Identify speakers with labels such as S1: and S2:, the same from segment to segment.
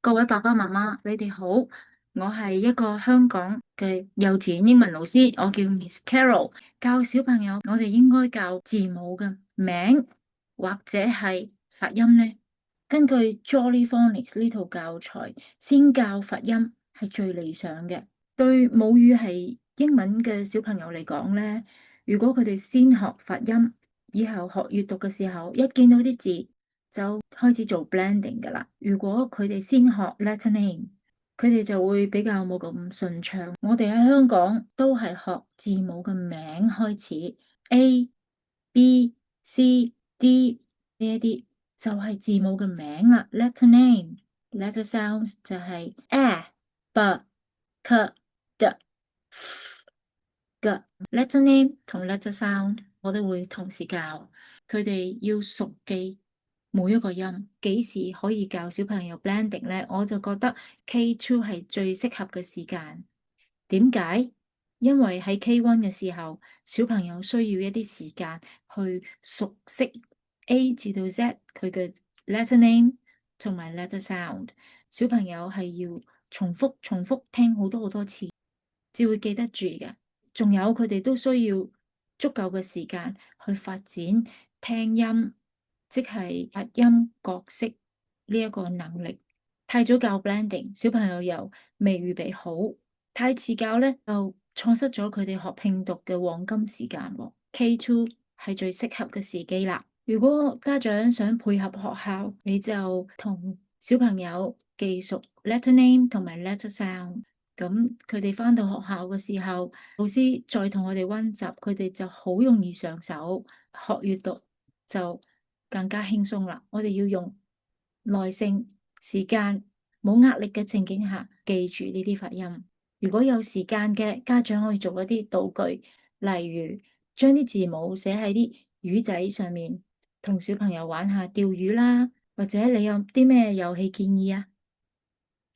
S1: 各位爸爸媽媽，你哋好，我係一個香港嘅幼稚園英文老師，我叫 Miss Carol，教小朋友，我哋應該教字母嘅名或者係發音呢。根據 Jolly Phonics 呢套教材，先教發音係最理想嘅。對母語係英文嘅小朋友嚟講呢，如果佢哋先學發音，以後學閱讀嘅時候，一見到啲字，就開始做 blending 噶啦。如果佢哋先學 letter name，佢哋就會比較冇咁順暢。我哋喺香港都係學字母嘅名開始，A、B、C、D 呢一啲就係字母嘅名啦。letter name，letter sounds 就係 A、B、K、D、F、G。letter name 同 letter sound 我都會同時教，佢哋要熟記每一個音。幾時可以教小朋友 blending 呢？我就覺得 K2 係最適合嘅時間。點解？因為喺 K1 嘅時候，小朋友需要一啲時間去熟悉 A 至到 Z 佢嘅 letter name 同埋 letter sound。小朋友係要重複聽好多好多次，至會記得住嘅。仲有佢哋都需要足夠嘅時間去發展聽音，即係發音角色呢一個能力。太早教 blending，小朋友又未預備好；太遲教咧，就錯失咗佢哋學拼讀嘅黃金時間。K2 係最適合嘅時機啦。如果家長想配合學校，你就同小朋友記熟 letter name 同埋 letter sound。咁佢哋返到學校嘅時候，老師再同我哋溫習，佢哋就好容易上手，學閱讀就更加輕鬆啦。我哋要用耐性、時間，冇壓力嘅情景下記住呢啲發音。如果有時間嘅家長可以做一啲道具，例如將啲字母寫喺啲魚仔上面，同小朋友玩下釣魚啦，或者你有啲咩遊戲建議啊？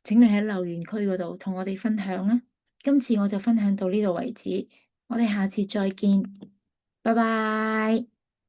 S1: 請你喺留言區嗰度同我哋分享啊！今次我就分享到呢度為止，我哋下次再見，拜拜。